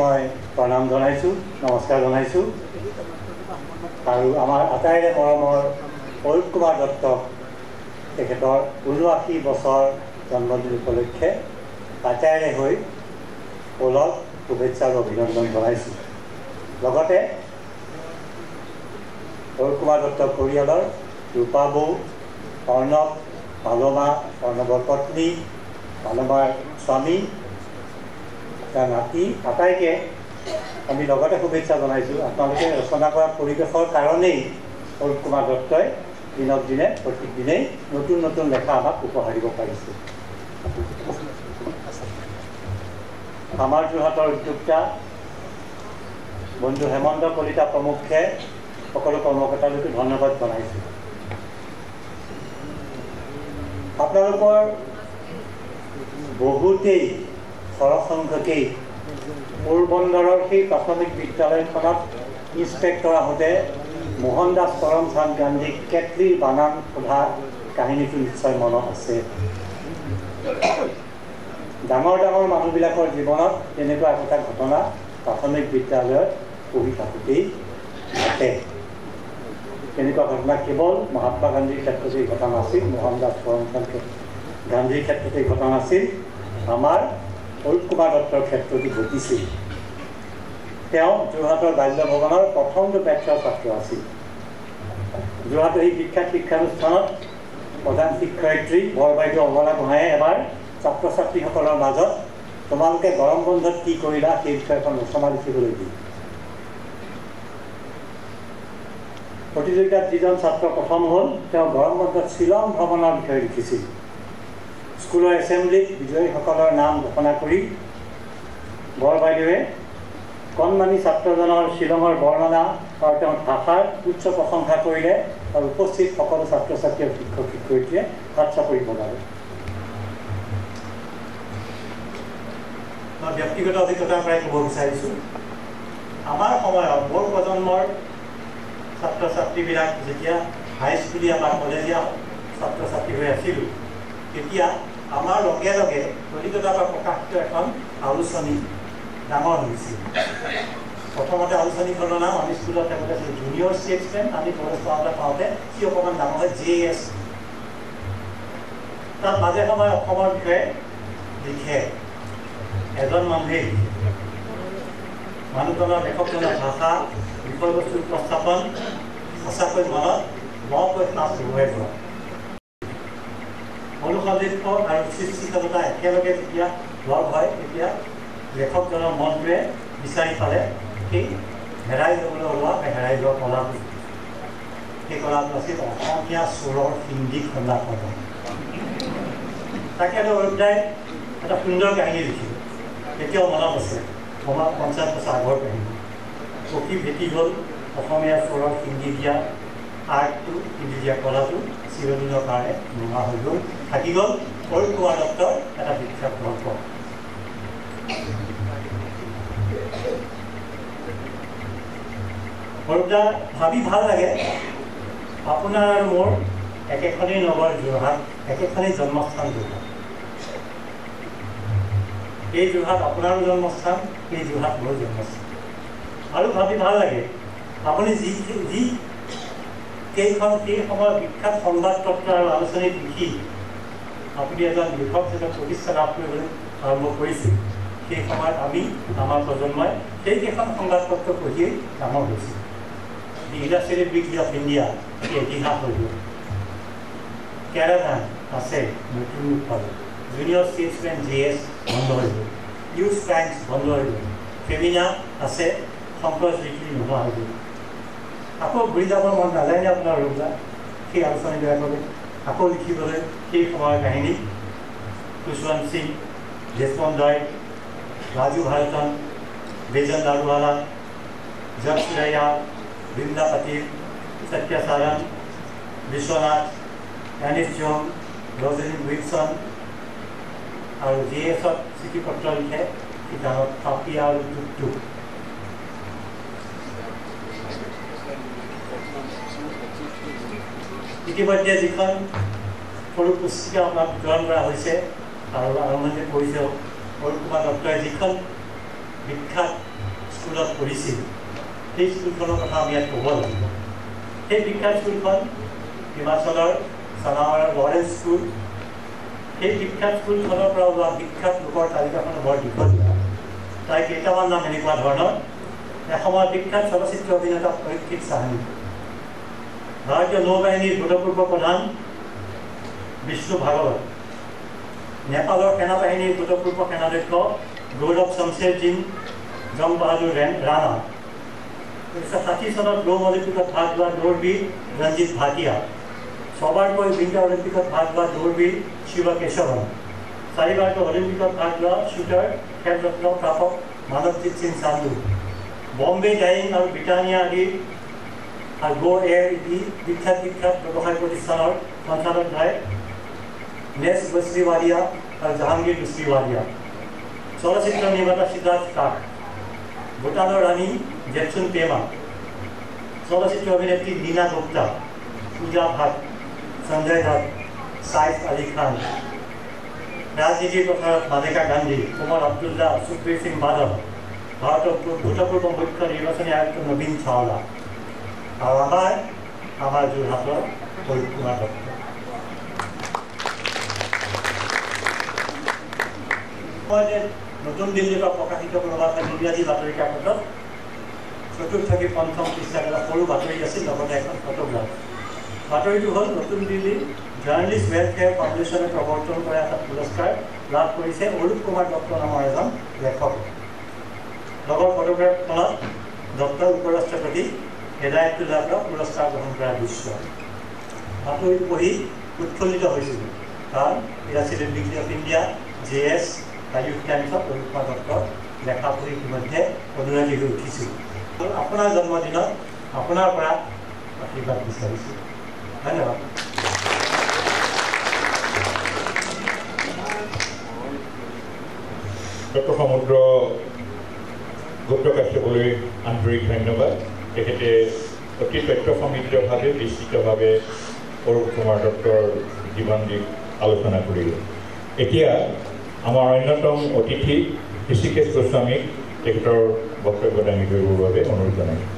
মই প্ৰণাম জনাইছোঁ, নমস্কাৰ জনাইছোঁ। আৰু আমাৰ আটাইৰে মৰমৰ অৰূপ কুমাৰ দত্তক তেখেতৰ ৭৯ বছৰ জন্মদিন উপলক্ষে আটাইৰে হৈ ওলগ শুভেচ্ছা আৰু অভিনন্দন জনাইছোঁ। লগতে অৰূপ কুমাৰ দত্তৰ পৰিয়ালৰ ৰূপা বৌ, অৰ্ণৱ, পালমা, অৰ্ণৱৰ পত্নী, পালমাৰ স্বামী, তাৰ নাতি আটাইকে আমি লগতে শুভেচ্ছা জনাইছোঁ। আপোনালোকে ৰচনা কৰা পৰিৱেশৰ কাৰণেই অৰূপ কুমাৰ দত্তই দিনক দিনে প্ৰত্যেক দিনেই নতুন নতুন লেখা আমাক উপহাৰ দিব পাৰিছে। আমাৰ যোৰহাটৰ উদ্যোক্তা বন্ধু হেমন্ত কলিতা প্ৰমুখ্যে সকলো কৰ্মকৰ্তালৈকে ধন্যবাদ জনাইছোঁ। আপোনালোকৰ বহুতেই সৰহসংখ্যকেই পোৰবন্দৰৰ সেই প্ৰাথমিক বিদ্যালয়খনত ইনস্পেক্টৰ আহোঁতে মোহন দাস কৰমচান্দ গান্ধীক কেটলিৰ বানান সোধা কাহিনীটো নিশ্চয় মনত আছে। ডাঙৰ ডাঙৰ মানুহবিলাকৰ জীৱনত তেনেকুৱা এটা ঘটনা প্ৰাথমিক বিদ্যালয়ত পঢ়ি থাকোঁতেই ঘটে। তেনেকুৱা ঘটনা কেৱল মহাত্মা গান্ধীৰ ক্ষেত্ৰতেই ঘটা নাছিল, মোহন দাস কৰমচান্দ গান্ধীৰ ক্ষেত্ৰতেই ঘটা নাছিল, আমাৰ অৰূপ কুমাৰ দত্তৰ ক্ষেত্ৰতো ঘটিছিল। তেওঁ যোৰহাটৰ বাল্য ভৱনৰ প্ৰথমটো বেটছৰ ছাত্ৰ আছিল। যোৰহাটৰ এই বিখ্যাত শিক্ষানুষ্ঠানত প্ৰধান শিক্ষয়িত্ৰী বৰবাইদেউ অমলা গোহাঁয়ে এবাৰ ছাত্ৰ ছাত্ৰীসকলৰ মাজত তোমালোকে গৰম বন্ধত কি কৰিলা সেই বিষয়ে এখন ৰচনা লিখিবলৈ দিয়ে। প্ৰতিযোগিতাত যিজন ছাত্ৰ প্ৰথম হ'ল তেওঁ গৰম বন্ধত শ্বিলং ভ্ৰমণৰ বিষয়ে লিখিছিল। স্কুলৰ এছেম্বলিত বিজয়ীসকলৰ নাম ঘোষণা কৰি বৰবাইদেৱে কণমানি ছাত্ৰজনৰ শ্বিলঙৰ বৰ্ণনা আৰু তেওঁৰ ভাষাৰ উচ্চ প্ৰশংসা কৰিলে আৰু উপস্থিত সকলো ছাত্ৰ ছাত্ৰী আৰু শিক্ষক শিক্ষয়িত্ৰীয়ে হাত চাপৰি বজালে। মই ব্যক্তিগত অভিজ্ঞতাৰ পৰাই ক'ব বিচাৰিছোঁ, আমাৰ সময়ত মোৰ প্ৰজন্মৰ ছাত্ৰ ছাত্ৰীবিলাক যেতিয়া হাইস্কুলীয়া বা কলেজীয়া ছাত্ৰ ছাত্ৰী হৈ আছিলোঁ, তেতিয়া আমাৰ লগে লগে কলিকতাৰ পৰা প্ৰকাশিত এখন আলোচনী ডাঙৰ হৈছিল। প্ৰথমতে আলোচনীখনৰ নাম আমি স্কুলত থাকোঁতে আছিল জুনিয়ৰ ষ্টেটছমেন, আমি কলেজ পাওঁতে সি অকণমান ডাঙৰ হয় JS। তাত মাজে সময়ে অসমৰ বিষয়ে লিখে, এজন মানুহে লিখে। মানুহজনৰ লেখকজনৰ ভাষা, বিষয়বস্তুৰ উপস্থাপন সঁচাকৈ মনত নকৈ সাঁচ বহুৱাই যোৱা। অনুসন্ধিৎস আৰু সৃষ্টিশীলতা একেলগে যেতিয়া লগ হয় তেতিয়া লেখকজনৰ মনটোৱে বিচাৰি পালে সেই হেৰাই যাবলৈ ওলোৱা হেৰাই যোৱা কলাটো। সেই কলাটো আছিল অসমীয়া সুৰৰ হিন্দী খণ্ডা পদম। তাকে অৰূপদাই এটা সুন্দৰ কাহিনী লিখিল, এতিয়াও মনত আছে, 50 বছৰ আগৰ কাহিনী। পক্ষী ভেটি হ'ল অসমীয়া সুৰৰ হিন্দী দিয়া আৰ্টটো, হিন্দী দিয়া কলাটো চিৰদিনৰ কাৰণে নোহোৱা হৈ গ'ল। থাকি গ'ল অৰূপ কুমাৰ দত্তৰ এটা বিখ্যাত গল্প। অৰূপদা, ভাবি ভাল লাগে, আপোনাৰ আৰু মোৰ একেখনেই নগৰ যোৰহাট, একেখনেই জন্মস্থান যোৰহাট। এই যোৰহাট আপোনাৰো জন্মস্থান, এই যোৰহাট মোৰ জন্মস্থান। আৰু ভাবি ভাল লাগে, আপুনি যি কেইখন সেই সময়ৰ বিখ্যাত সংবাদপত্ৰ আৰু আলোচনীত লিখি আপুনি এজন লিখক হিচাপে প্ৰতিষ্ঠা লাভ কৰিবলৈ আৰম্ভ কৰিছিল। সেই সময়ত আমি আমাৰ প্ৰজন্মই সেইকেইখন সংবাদপত্ৰ পঢ়িয়েই ডাঙৰ হৈছিল। দি ইলাষ্ট্ৰেটেড উইকলি অফ ইণ্ডিয়া ইতিহাস হৈ গ'ল। কেৰাধান আছে নতুন উৎপাদন, জুনিয়ৰ ষ্টেটছমেন JS বন্ধ হৈ গ'ল, ইউথ ফ্ৰেংকছ বন্ধ হৈ গ'ল, ফেমিনা আছে সংকজ উইকলি নোহোৱা হৈ গ'ল। আকৌ ঘূৰি যাবৰ মন নাযায়নে আপোনাৰ ৰূপদা সেই আলোচনীবিলাকলৈ, আকৌ লিখিবলৈ সেই সময়ৰ কাহিনী? খুশৱন্ত সিং, দেশবন্ধ ৰয়, ৰাজু ভাৰতন, বেজন দাৰুৱালা, জগ সুৰাইয়া, বৃন্দা পাটিল, সত্যাচাৰণ, বিশ্বনাথ, এনিছ জং, ৰজনী উইলছন আৰু JSত চিঠি পত্ৰ লিখে কিতাপত পাপিয়া আৰু টুকটুক। ইতিমধ্যে যিখন সৰু পুস্তিকা আপোনাক বিতৰণ কৰা হৈছে আৰু আৰম্ভণি কৰিছে অৰূপ কুমাৰ দত্তই যিখন বিখ্যাত স্কুলত পঢ়িছিল সেই স্কুলখনৰ কথা আমি ইয়াত ক'ব লাগিব। সেই বিখ্যাত স্কুলখন হিমাচলৰ চানাৱাৰৰ লৰেন্স স্কুল। সেই বিখ্যাত স্কুলখনৰ পৰা ওলোৱা বিখ্যাত লোকৰ তালিকাখন বৰ দীঘলীয়া। তাই কেইটামান নাম এনেকুৱা ধৰণৰ: এসময়ত বিখ্যাত চলচ্চিত্ৰ অভিনেতা পৰীক্ষিত সাহানী, ভাৰতীয় নৌবাহিনীৰ ভূতপূৰ্ব প্ৰধান বিষ্ণু ভাগৱত, নেপালৰ সেনাবাহিনীৰ ভূতপূৰ্ব সেনাধ্যক্ষ গৌৰৱ শমশেৰজীন জং বাহাদুৰ ৰাণা, 1960 চনত ৰোম অলিম্পিকত ভাগ লোৱা দৌৰবীৰ ৰঞ্জিত ভাটিয়া, ছবাৰকৈ উইণ্টাৰ অলিম্পিকত ভাগ লোৱা দৌৰবীৰ শিৱ কেশৱন, 4বাৰকৈ অলিম্পিকত ভাগ লোৱা শ্বুটাৰ খেলৰত্ন প্ৰাপক মানৱজিৎ সিং সান্ধু, বম্বে ডাইং আৰু ব্ৰিটানিয়া আদিৰ আৰু গো এয়াৰ ইত্যাদি বিখ্যাত ব্যৱসায় প্ৰতিষ্ঠানৰ সঞ্চালক ভাই নেছ বছৰীৱালিয়া আৰু জাহাংগীৰ দুছৰীৱালিয়া, চলচ্চিত্ৰ নিৰ্মাতা সিদ্ধাৰ্থ কাক, ভূটানৰ ৰাণী জেকচুন পেমা, চলচ্চিত্ৰ অভিনেত্ৰী নীনা গুপ্তা, পূজা ভাট, সঞ্জয় দত্ত, সাইফ আলী খান, ৰাজনীতিৰ পথাৰত মানেকা গান্ধী, কুমাৰ আব্দুল্লাহ, সুখবীৰ সিং বাদল, ভাৰতৰ ভূতপূৰ্ব মুখ্য নিৰ্বাচনী আয়ুক্ত নবীন চাওলা আৰু আমাৰ যোৰহাটৰ অৰূপ কুমাৰ দত্ত। নতুন দিল্লীৰ পৰা প্ৰকাশিত কোনোবা এখন ইংৰাজী বাতৰি কাকতত চতুৰ্থ কি পঞ্চম পৃষ্ঠাত এটা সৰু বাতৰি আছিল, লগতে এখন ফটোগ্ৰাফ। বাতৰিটো হ'ল নতুন দিল্লীৰ জাৰ্নেলিষ্ট ৱেলফেয়াৰ ফাউণ্ডেশ্যনে প্ৰৱৰ্তন কৰা এটা পুৰস্কাৰ লাভ কৰিছে অৰূপ কুমাৰ দত্ত নামৰ এজন লেখক। লগৰ ফটোগ্ৰাফখনত দত্তৰ উপ ৰাষ্ট্ৰপতি হেদায়তুল্লাহৰ পৰা পুৰস্কাৰ গ্ৰহণ কৰা দৃশ্য। বাতৰিটো পঢ়ি উৎফুল্লিত হৈছিলোঁ, কাৰণ এয়া আছিল ডিগ্ৰী অফ ইণ্ডিয়া, JS বা ইউথ টাইমছত অৰূপ কুমাৰ দত্তৰ লেখা পঢ়ি ইতিমধ্যে অনুৰাগী হৈ উঠিছোঁ। আৰু আপোনাৰ জন্মদিনত আপোনাৰ পৰা আশীৰ্বাদ বিচাৰিছোঁ। ধন্যবাদ। ডক্টৰ সমুদ্ৰ গুপ্ত কাশ্যপলৈ আন্তৰিক ধন্যবাদ। তেখেতে অতি তথ্য সমৃদ্ধভাৱে বিস্তৃতভাৱে অৰূপ কুমাৰ দত্তৰ জীৱন দিশ আলোচনা কৰিলে। এতিয়া আমাৰ অন্যতম অতিথি ঋষিকেশ গোস্বামীক তেখেতৰ বক্তব্য দাঙি ধৰিবৰ বাবে অনুৰোধ জনাইছোঁ।